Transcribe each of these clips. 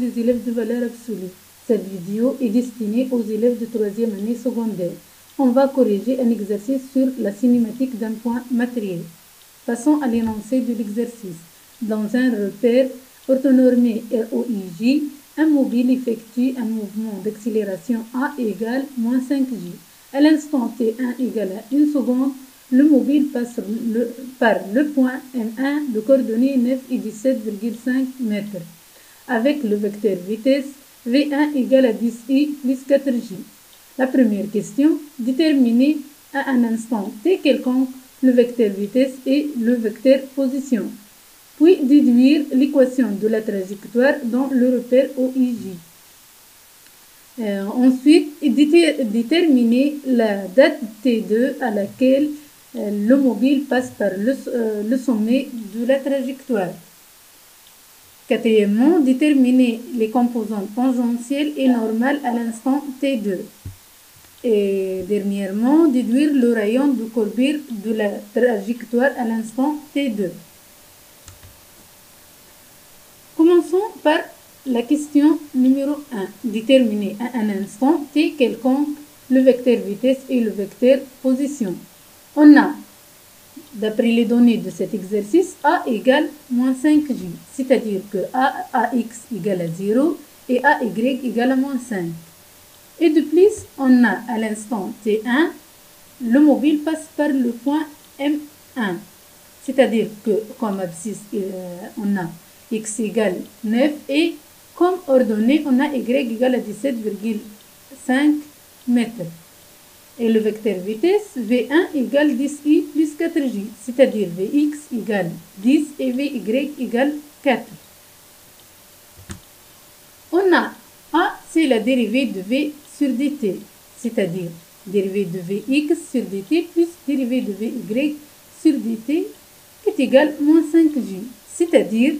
les élèves de valeur absolue. Cette vidéo est destinée aux élèves de 3e année secondaire. On va corriger un exercice sur la cinématique d'un point matériel. Passons à l'énoncé de l'exercice. Dans un repère orthonormé ROIJ, un mobile effectue un mouvement d'accélération A égale moins 5J. À l'instant T1 égale à 1 seconde, le mobile passe par le point M1 de coordonnées 9 et 17,5 mètres, avec le vecteur vitesse V1 égale à 10I plus 4J. La première question, déterminer à un instant T quelconque le vecteur vitesse et le vecteur position, puis déduire l'équation de la trajectoire dans le repère OIJ. Ensuite, déterminer la date T2 à laquelle le mobile passe par le sommet de la trajectoire. Quatrièmement, déterminer les composantes tangentielles et normales à l'instant T2. Et dernièrement, déduire le rayon de courbure de la trajectoire à l'instant T2. Commençons par la question numéro 1. Déterminer à un instant T quelconque le vecteur vitesse et le vecteur position. On a, d'après les données de cet exercice, A égale moins 5J, c'est-à-dire que AX égale à 0 et AY égale à moins 5. Et de plus, on a à l'instant T1, le mobile passe par le point M1, c'est-à-dire que comme abscisse, on a X égale 9 et comme ordonnée, on a Y égale à 17,5 mètres. Et le vecteur vitesse, V1 égale 10I plus 4J, c'est-à-dire Vx égale 10 et Vy égale 4. On a A, c'est la dérivée de V sur dt, c'est-à-dire dérivée de Vx sur dt plus dérivée de Vy sur dt qui est égale moins 5J, c'est-à-dire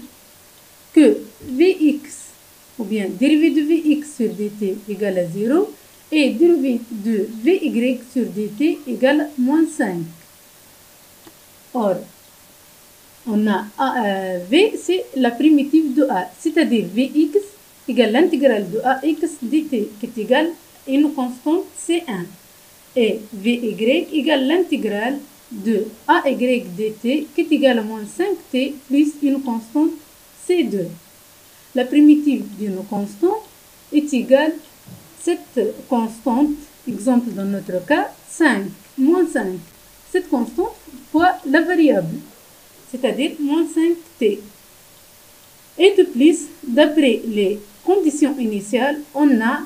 que Vx, ou bien dérivée de Vx sur dt égale à 0, et dérivée de Vy sur dt égale moins 5. Or, on a V, c'est la primitive de A, c'est-à-dire Vx égale l'intégrale de Ax dt, qui est égale à une constante C1. Et Vy égale l'intégrale de Ay dt, qui est égale à moins 5t plus une constante C2. La primitive d'une constante est égale cette constante, exemple dans notre cas, 5, moins 5. Cette constante fois la variable, c'est-à-dire moins 5t. Et de plus, d'après les conditions initiales, on a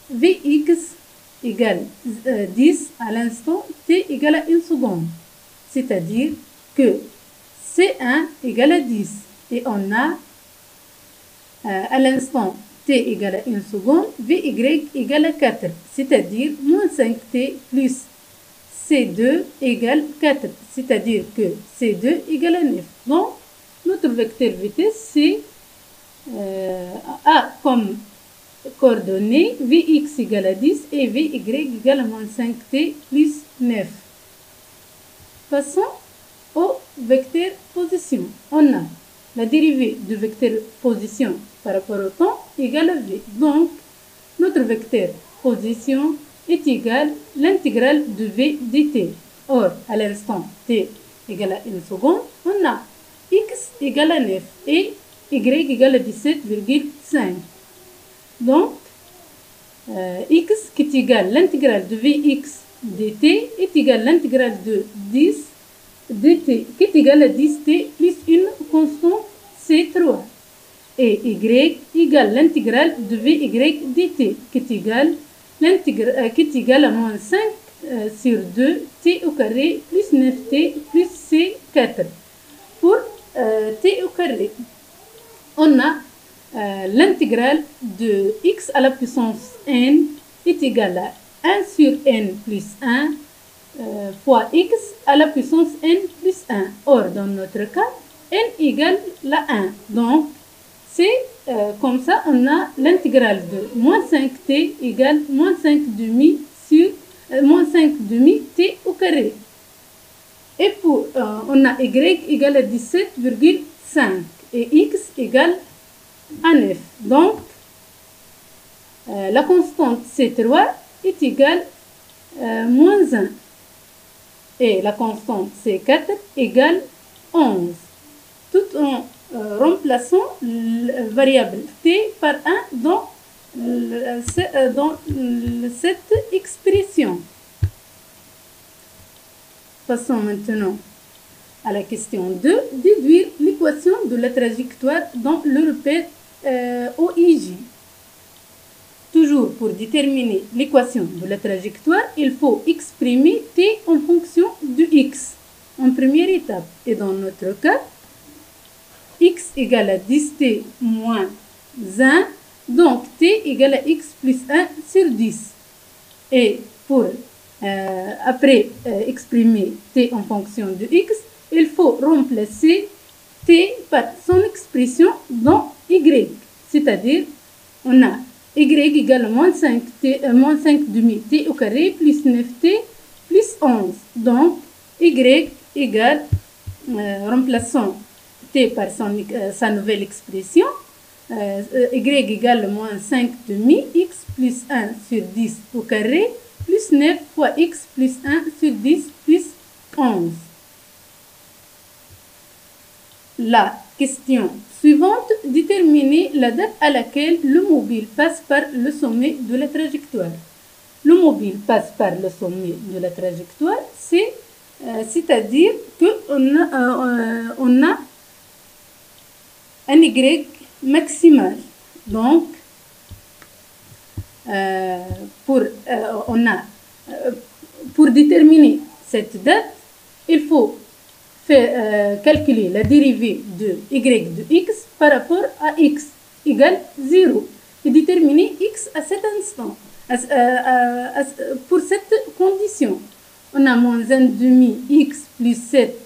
Vx égale 10 à l'instant t égale à 1 seconde. C'est-à-dire que C1 égale à 10. Et on a à l'instant t égale à 1 seconde, Vy égale à 4, c'est-à-dire moins 5t plus C2 égale 4, c'est-à-dire que C2 égale à 9. Donc, notre vecteur vitesse, c'est A comme coordonnée, Vx égale à 10 et Vy égale à moins 5t plus 9. Passons au vecteur position. On a la dérivée du vecteur position par rapport au temps égale à V. Donc, notre vecteur position est égal à l'intégrale de V dt. Or, à l'instant t égale à 1 seconde, on a x égale à 9 et y égale à 17,5. Donc, x qui est égal à l'intégrale de Vx dt est égal à l'intégrale de 10 dt qui est égal à 10t plus une constante C3. Et y égale l'intégrale de Vy dt qui est égal à moins 5 sur 2 t au carré plus 9t plus C4. Pour t au carré, on a l'intégrale de x à la puissance n est égale à 1 sur n plus 1 fois x à la puissance n plus 1. Or, dans notre cas, n égale la 1. Donc, c'est comme ça, on a l'intégrale de moins 5t égale moins 5 demi sur moins 5 demi t au carré. Et pour, on a y égale à 17,5 et x égale à 9. Donc, la constante C3 est égale moins 1. Et la constante C4 égale 11. Tout en remplaçant la variable t par 1 dans cette expression. Passons maintenant à la question 2. Déduire l'équation de la trajectoire dans le repère OIJ. Toujours pour déterminer l'équation de la trajectoire, il faut exprimer t en fonction de x en première étape. Et dans notre cas, x égale à 10t moins 1, donc t égale à x plus 1 sur 10. Et pour après exprimer t en fonction de x, il faut remplacer t par son expression dans y, c'est-à-dire on a y égale moins 5 demi t au carré plus 9t plus 11. Donc y égale, remplaçons t par sa nouvelle expression, y égale moins 5 demi x plus 1 sur 10 au carré plus 9 fois x plus 1 sur 10 plus 11. La question suivante, déterminer la date à laquelle le mobile passe par le sommet de la trajectoire. Le mobile passe par le sommet de la trajectoire, c'est-à-dire qu'on a un y maximal. Donc, pour déterminer cette date, il faut calculer la dérivée de y de x par rapport à x égale 0 et déterminer x à cet instant. Pour cette condition, on a moins 1 demi x plus 7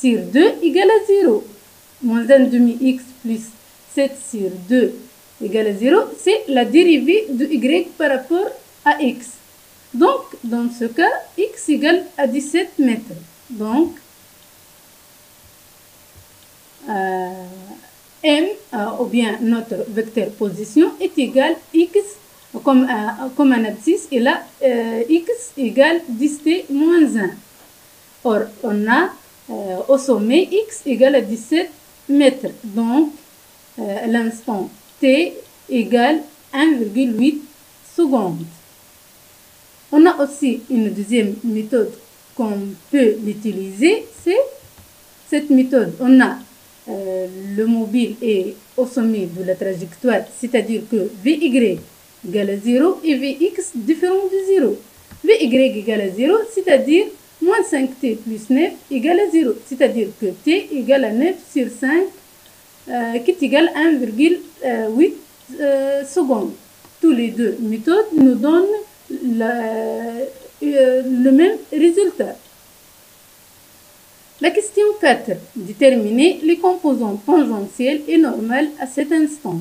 sur 2 égale à 0. Moins 1 demi x plus 7 sur 2 égale à 0, c'est la dérivée de y par rapport à x. Donc, dans ce cas, x égale à 17 mètres. Donc, m, ou bien notre vecteur position, est égal x, comme un abscisse, et là, x égale 10t moins 1. Or, on a au sommet x égale à 17 mètres. Donc, l'instant t égale 1,8 secondes. On a aussi une deuxième méthode qu'on peut l'utiliser, c'est cette méthode. On a le mobile est au sommet de la trajectoire, c'est-à-dire que Vy égale à 0 et Vx différent de 0. Vy égale à 0, c'est-à-dire moins 5t plus 9 égale à 0, c'est-à-dire que t égale à 9 sur 5 qui est égal à 1,8 secondes. Tous les deux méthodes nous donnent le même résultat. La question 4. Déterminer les composantes tangentielles et normales à cet instant,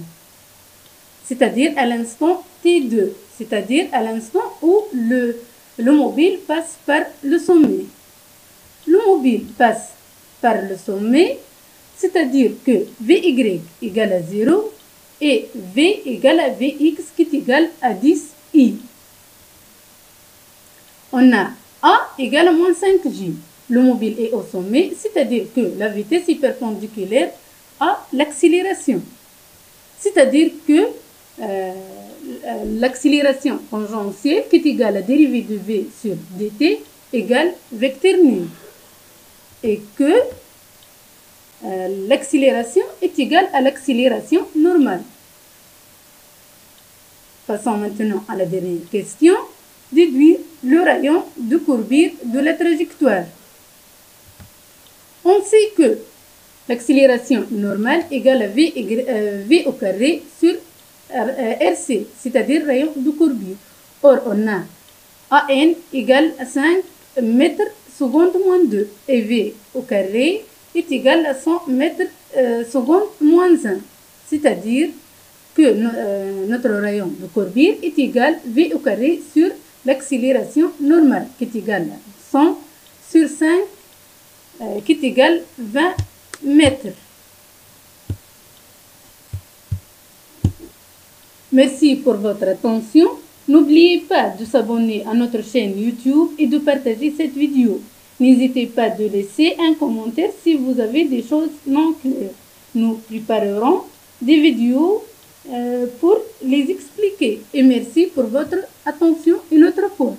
c'est-à-dire à l'instant T2, c'est-à-dire à l'instant où le mobile passe par le sommet. Le mobile passe par le sommet, c'est-à-dire que Vy égale à 0 et V égale à Vx qui est égal à 10i. On a A égale à moins 5j. Le mobile est au sommet, c'est-à-dire que la vitesse est perpendiculaire à l'accélération. C'est-à-dire que l'accélération tangentielle qui est égale à dérivée de v sur dt égale vecteur nul. Et que l'accélération est égale à l'accélération normale. Passons maintenant à la dernière question. Déduire le rayon de courbure de la trajectoire. On sait que l'accélération normale égale à v au carré sur rc, c'est-à-dire rayon de courbure. Or, on a an égale à 5 mètres secondes moins 2 et v au carré est égal à 100 mètres secondes moins 1, c'est-à-dire que notre rayon de courbure est égal à v au carré sur l'accélération normale qui est égale à 100 sur 5 qui est égal à 20 mètres. Merci pour votre attention. N'oubliez pas de s'abonner à notre chaîne YouTube et de partager cette vidéo. N'hésitez pas de laisser un commentaire si vous avez des choses non claires. Nous préparerons des vidéos pour les expliquer. Et merci pour votre attention une autre fois.